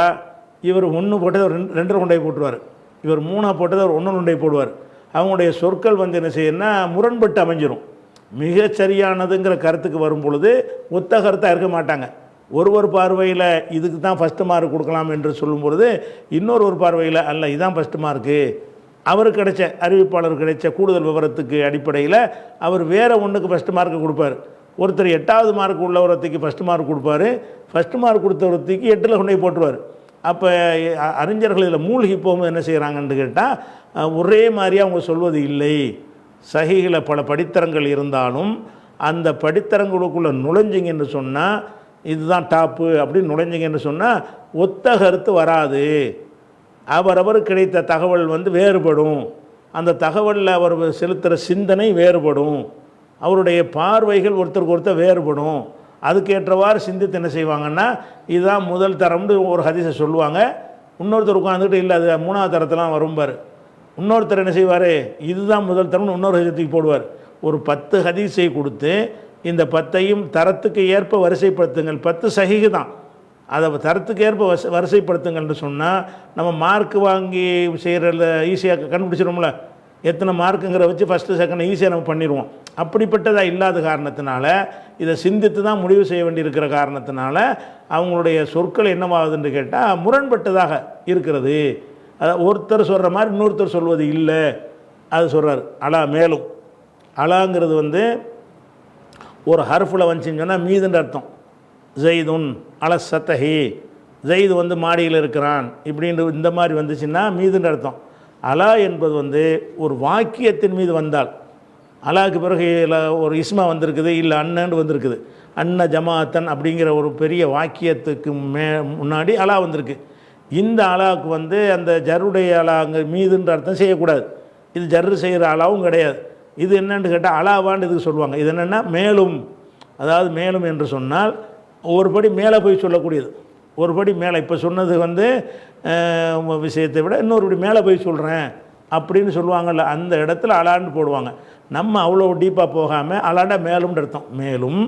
B: இவர் 1 போட்டதை 2 கொண்டே போட்டுருவார், இவர் 3 போட்டதை அவர் 1 கொண்டே போடுவார். அவங்களுடைய சொற்கள் வந்து என்ன செய்யணும்னா முரண்பட்டு அமைஞ்சிரும். மிக சரியானதுங்கிற கருத்துக்கு வரும் பொழுது ஒத்த கருத்தாக இருக்க மாட்டாங்க. ஒரு பார்வையில் இதுக்கு தான் ஃபஸ்ட்டு மார்க் கொடுக்கலாம் என்று சொல்லும் பொழுது இன்னொரு பார்வையில் அல்ல இதுதான் ஃபஸ்ட்டு மார்க்கு, அவருக்கு கிடைச்ச அறிவிப்பாளருக்கு கிடைச்ச கூடுதல் விவரத்துக்கு அடிப்படையில் அவர் வேறு ஒன்றுக்கு ஃபஸ்ட்டு மார்க்கு கொடுப்பார். ஒருத்தர் 8வது மார்க் உள்ளவரத்துக்கு ஃபஸ்ட்டு மார்க் கொடுப்பார், ஃபஸ்ட்டு மார்க் கொடுத்தவரத்துக்கு 8ல் கொண்டு போய் போட்டுருவார். அப்போ அறிஞர்கள் இதில் மூழ்கி போகும்போது என்ன செய்கிறாங்கன்னு கேட்டால் ஒரே மாதிரியாக அவங்க சொல்வது இல்லை. சஹீஹில் பல படித்தரங்கள் இருந்தாலும் அந்த படித்தரங்களுக்குள்ளே நுழைஞ்சிங்கன்னு சொன்னால் இதுதான் டாப்பு அப்படின்னு நுழைஞ்சிங்கன்னு சொன்னால் ஒத்த கருத்து வராது. அவரவர் கிடைத்த தகவல் வந்து வேறுபடும், அந்த தகவலில் அவர் செலுத்துகிற சிந்தனை வேறுபடும், அவருடைய பார்வைகள் ஒருத்தருக்கு ஒருத்தர் வேறுபடும். அதுக்கேற்றவாறு சிந்தித்து என்ன செய்வாங்கன்னா இதுதான் முதல் தரம்னு ஒரு ஹதீஸை சொல்லுவாங்க. இன்னொருத்தர் உட்காந்துக்கிட்டு இல்லை அது 3வது தரத்தெலாம் வரும்பார். இன்னொருத்தர் என்ன செய்வார், இதுதான் முதல் தரம்னு இன்னொரு ஹதீஸுக்கு போடுவார். ஒரு 10 ஹதீஸை கொடுத்து இந்த 10ஐயும் தரத்துக்கு ஏற்ப வரிசைப்படுத்துங்கள், 10 சஹீஹ் தான், அதை தரத்துக்கு ஏற்ப வரிசைப்படுத்துங்கள்னு சொன்னால் நம்ம மார்க் வாங்கி செய்கிறத ஈஸியாக கண்டுபிடிச்சிடும்ல. எத்தனை மார்க்குங்கிற வச்சு ஃபஸ்ட்டு செகண்ட் ஈஸியாக நம்ம பண்ணிடுவோம். அப்படிப்பட்டதாக இல்லாத காரணத்தினால இதை சிந்தித்து தான் முடிவு செய்ய வேண்டியிருக்கிற காரணத்தினால அவங்களுடைய சொற்கள் என்னவாகுதுன்னு கேட்டால் முரண்பட்டதாக இருக்கிறது. அதை ஒருத்தர் சொல்கிற மாதிரி இன்னொருத்தர் சொல்வது இல்லை. அது சொல்கிறார் அலா. மேலும் அலாங்கிறது வந்து ஒரு ஹர்ஃபில் வந்துச்சுன்னு சொன்னால் மீதுன்ற அர்த்தம். ஜெய்துன் அல சத்தஹி, ஜெய்து வந்து மாடியில் இருக்கிறான் இப்படின்ற இந்த மாதிரி வந்துச்சுன்னா மீதுன்ற அர்த்தம். அலா என்பது வந்து ஒரு வாக்கியத்தின் மீது வந்தால், அலாவுக்கு பிறகு ஒரு இஸ்மா வந்திருக்குது, இல்லை அண்ணன்னு வந்திருக்குது, அன்ன ஜமாத்தன் அப்படிங்கிற ஒரு பெரிய வாக்கியத்துக்கு முன்னாடி அலா வந்திருக்கு. இந்த அலாவுக்கு வந்து அந்த ஜருடைய அலாங்க மீதுன்ற அர்த்தம் செய்யக்கூடாது. இது ஜர்ரு செய்கிற அலாவும் கிடையாது. இது என்னன்னு கேட்டால் அலாவான்னு இதுக்கு சொல்லுவாங்க. இது என்னென்னா மேலும், அதாவது மேலும் என்று சொன்னால் ஒரு படி மேலே போய் சொல்லக்கூடியது, ஒரு படி மேலே. இப்போ சொன்னது வந்து விஷயத்தை விட இன்னொரு படி மேலே போய் சொல்கிறேன் அப்படின்னு சொல்லுவாங்கள்ல, அந்த இடத்துல அலான்னு போடுவாங்க. நம்ம அவ்வளோ டீப்பாக போகாமல் அலாண்டா மேலும்னு அர்த்தம். மேலும்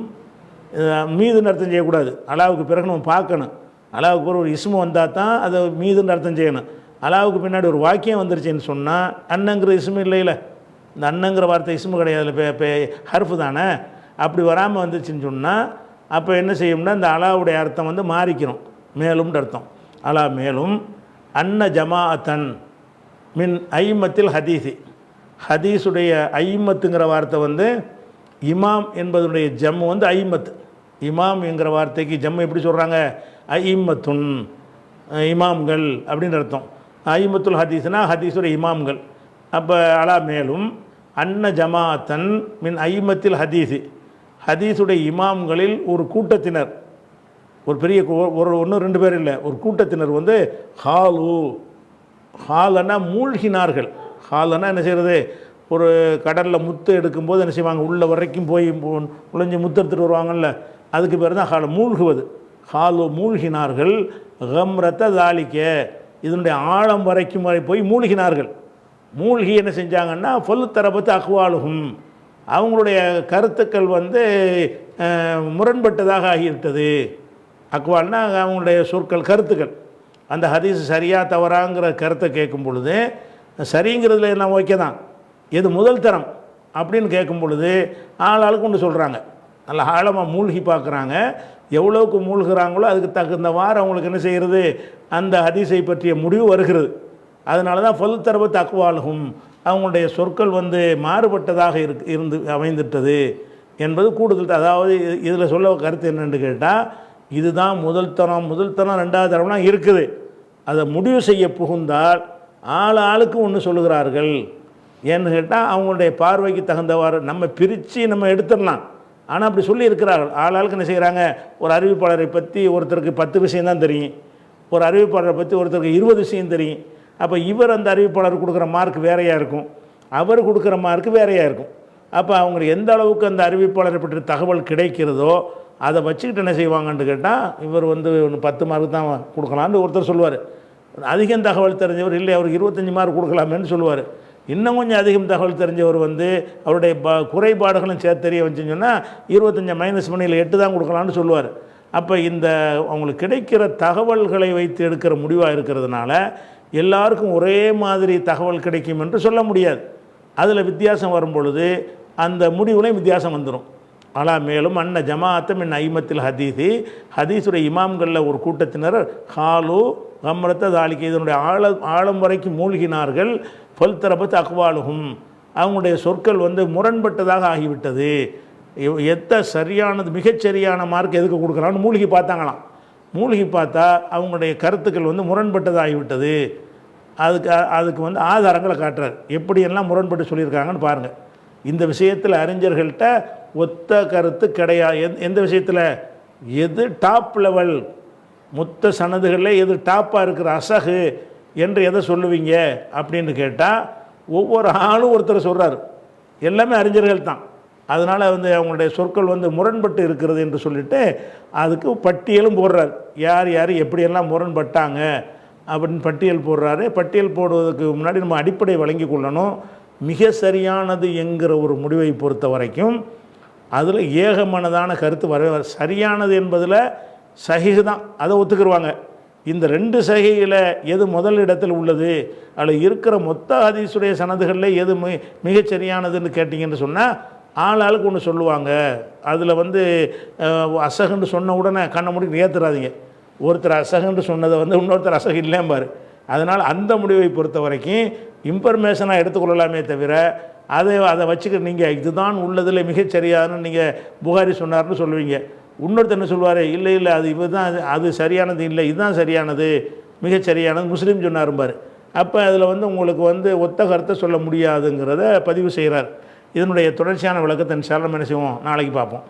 B: மீதுன்னு அர்த்தம் செய்யக்கூடாது. அலாவுக்கு பிறகு நம்ம பார்க்கணும். அலாவுக்கு பிறகு ஒரு இஸ்மு வந்தால் தான் அதை மீதுன்னு அர்த்தம் செய்யணும். அலாவுக்கு பின்னாடி ஒரு வாக்கியம் வந்துருச்சுன்னு சொன்னால் அண்ணங்கிற இஸ்மு இல்லைல்ல, இந்த அண்ணங்கிற வார்த்தை இஸ்மு கிடையாது, இப்போ ஹர்ஃபு தானே. அப்படி வராமல் வந்துச்சுன்னு சொன்னால் அப்போ என்ன செய்யும்னா இந்த அலாவுடைய அர்த்தம் வந்து மாறிக்கிறோம், மேலும்னு அர்த்தம். அலா மேலும் அன்ன ஜமாஅத்தன் மின் ஐமத்தில் ஹதீஸி. ஹதீஸுடைய ஐமத்துங்கிற வார்த்தை வந்து இமாம் என்பதனுடைய ஜம்மு வந்து ஐமத். இமாம் என்கிற வார்த்தைக்கு ஜம்மு எப்படி சொல்கிறாங்க, ஐமத்துன், இமாம்கள் அப்படின்னு அர்த்தம். ஐமத்துல் ஹதீஸ்னா ஹதீஸுடைய இமாம்கள். அப்போ அலா மேலும் அன்ன ஜமாஅத்தன் மின் ஐமத்தில் ஹதீஸி, ஹதீஸுடைய இமாம்களில் ஒரு கூட்டத்தினர், ஒரு பெரிய ஒரு 1 2 பேர் இல்லை, ஒரு கூட்டத்தினர் வந்து ஹாலு, ஹாலனா மூழ்கினார்கள். ஹாலனா என்ன செய்கிறது, ஒரு கடலில் முத்து எடுக்கும்போது என்ன செய்வாங்க, உள்ள வரைக்கும் போய் நுழைஞ்சி முத்து எடுத்துகிட்டு வருவாங்கள்ல, அதுக்கு பேர் தான் ஹால, மூழ்குவது. ஹாலு மூழ்கினார்கள். கம்ரத்த தாலிக்க, இதனுடைய ஆழம் வரைக்கும் போய் மூழ்கினார்கள். மூழ்கி என்ன செஞ்சாங்கன்னா ஃபொல்லு தரப்பத்து அக்வாலுகும், அவங்களுடைய கருத்துக்கள் வந்து முரண்பட்டதாக ஆகிவிட்டது. அக்வால்னா அவங்களுடைய சொற்கள், கருத்துக்கள். அந்த ஹதீஸ் சரியாக தவறாங்கிற கருத்தை கேட்கும் பொழுது சரிங்கிறதுல எல்லாம் ஓகே தான், எது முதல் தரம் அப்படின்னு கேட்கும் பொழுது ஆளாளுக்கு ஒன்று சொல்கிறாங்க. நல்லா ஆழமாக மூழ்கி பார்க்குறாங்க. எவ்வளோக்கு மூழ்கிறாங்களோ அதுக்கு தகுந்தவாறு அவங்களுக்கு என்ன செய்கிறது, அந்த ஹதீஸை பற்றிய முடிவு வருகிறது. அதனால தான் ஃபல் தரபத் அக்வாலுகும், அவங்களுடைய சொற்கள் வந்து மாறுபட்டதாக இருந்து அமைந்துட்டது என்பது கூடுதல். அதாவது இதில் சொல்ல கருத்து என்னென்னு கேட்டால், இதுதான் முதல் தரம் 2வது தரம்லாம் இருக்குது. அதை முடிவு செய்ய புகுந்தால் ஆளுக்கு ஒன்று சொல்லுகிறார்கள். ஏன்னு கேட்டால் அவங்களுடைய பார்வைக்கு தகுந்தவாறு நம்ம பிரித்து நம்ம எடுத்துடலாம். ஆனால் அப்படி சொல்லி இருக்கிறார்கள். ஆளாளுக்கு என்ன செய்கிறாங்க, ஒரு அறிவிப்பாளரை பற்றி ஒருத்தருக்கு 10 விஷயம் தான் தெரியும், ஒரு அறிவிப்பாளரை பற்றி ஒருத்தருக்கு 20 விஷயம் தெரியும். அப்போ இவர் அந்த அறிவிப்பாளர் கொடுக்குற மார்க் வேறையாக இருக்கும், அவர் கொடுக்குற மார்க் வேறையாக இருக்கும். அப்போ அவங்களுக்கு எந்த அளவுக்கு அந்த அறிவிப்பாளரை பற்றி தகவல் கிடைக்கிறதோ அதை வச்சுக்கிட்டு என்ன செய்வாங்கன்னு கேட்டால், இவர் வந்து 10 மார்க் தான் கொடுக்கலான்னு ஒருத்தர் சொல்லுவார். அதிகம் தகவல் தெரிஞ்சவர் இல்லை அவருக்கு 25 மார்க் கொடுக்கலாமேன்னு சொல்லுவார். இன்னும் கொஞ்சம் அதிகம் தகவல் தெரிஞ்சவர் வந்து அவருடைய குறைபாடுகளும் சேர்த்து தெரிய வச்சுன்னு சொன்னால் 25 மைனஸ் பண்ணி 8 தான் கொடுக்கலான்னு சொல்லுவார். அப்போ இந்த அவங்களுக்கு கிடைக்கிற தகவல்களை வைத்து எடுக்கிற முடிவாக இருக்கிறதுனால எல்லாருக்கும் ஒரே மாதிரி தகவல் கிடைக்கும் என்று சொல்ல முடியாது. அதில் வித்தியாசம் வரும் பொழுது அந்த முடிவுலையும் வித்தியாசம் வந்துடும். ஆனால் மேலும் அன்ன ஜமாஅத்தம் என் ஐமத்தில் ஹதீஸுடைய இமாம்களில் ஒரு கூட்டத்தினர் ஹாலு கம்ரத்த தாலிக்கு இதனுடைய ஆழம் வரைக்கும் மூழ்கினார்கள். ஃபல்தரபத் அக்வாலுகும் அவங்களுடைய சொற்கள் வந்து முரண்பட்டதாக ஆகிவிட்டது. சரியானது மிகச்சரியான மார்க் எதுக்கு கொடுக்கலாம்னு மூழ்கி பார்த்தாங்களாம். மூழ்கி பார்த்தா அவங்களுடைய கருத்துக்கள் வந்து முரண்பட்டதாக ஆகிவிட்டது. அதுக்கு வந்து ஆதாரங்களை காட்டுறார். எப்படியெல்லாம் முரண்பட்டு சொல்லியிருக்காங்கன்னு பாருங்கள். இந்த விஷயத்தில் அறிஞர்கள்ட்ட ஒத்த கருத்து கிடையாது. எந்த விஷயத்தில், எது டாப் லெவல் மொத்த சனதுகளில் எது டாப்பாக இருக்கிற அசகு என்று எதை சொல்லுவீங்க அப்படின்னு கேட்டால் ஒவ்வொரு ஆளும் ஒருத்தர் சொல்கிறார். எல்லாமே அறிஞர்கள் தான். அதனால் வந்து அவங்களுடைய சொற்கள் வந்து முரண்பட்டு இருக்கிறது என்று சொல்லிவிட்டு அதுக்கு பட்டியலும் போடுறார். யார் யார் எப்படியெல்லாம் முரண்பட்டாங்க அப்படின்னு பட்டியல் போடுறாரு. பட்டியல் போடுவதற்கு முன்னாடி நம்ம அடிப்படை வழங்கி கொள்ளணும். மிக சரியானது என்கிற ஒரு முடிவை பொறுத்த வரைக்கும் அதில் ஏகமனதான கருத்து சரியானது என்பதில் சஹீஹ் தான், அதை ஒத்துக்கிடுவாங்க. இந்த 2 சஹீஹில் எது முதல் இடத்தில் உள்ளது, அதில் இருக்கிற மொத்த ஹதீஸுடைய சனதுகளில் எது மிகச்சரியானதுன்னு கேட்டிங்கன்னு சொன்னால் ஆளாளுக்கு ஒன்று சொல்லுவாங்க. அதில் வந்து அசகுன்னு சொன்ன உடனே கண்ணை மூடி ஏற்றுறாதீங்க. ஒருத்தர் அசகுன்னு சொன்னதை வந்து இன்னொருத்தர் அசகு இல்லைம்பார். அதனால் அந்த முடிவை பொறுத்த வரைக்கும் இன்ஃபர்மேஷனாக எடுத்துக்கொள்ளலாமே தவிர அதை வச்சுக்க நீங்கள் இதுதான் உள்ளதில் மிகச்சரியானு நீங்கள் புகாரி சொன்னார்னு சொல்லுவீங்க. இன்னொருத்தர் என்ன சொல்லுவார், இல்லை அது இவர் தான் அது சரியானது இல்லை, இதுதான் சரியானது மிகச்சரியானது முஸ்லீம் சொன்னாரும்பார். அப்போ அதில் வந்து உங்களுக்கு வந்து ஒத்த கருத்தை சொல்ல முடியாதுங்கிறத பதிவு செய்கிறார். இதனுடைய தொடர்ச்சியான விளக்கத்தை இன்ஷா அல்லாஹ் என்ன செய்வோம், நாளைக்கு பார்ப்போம்.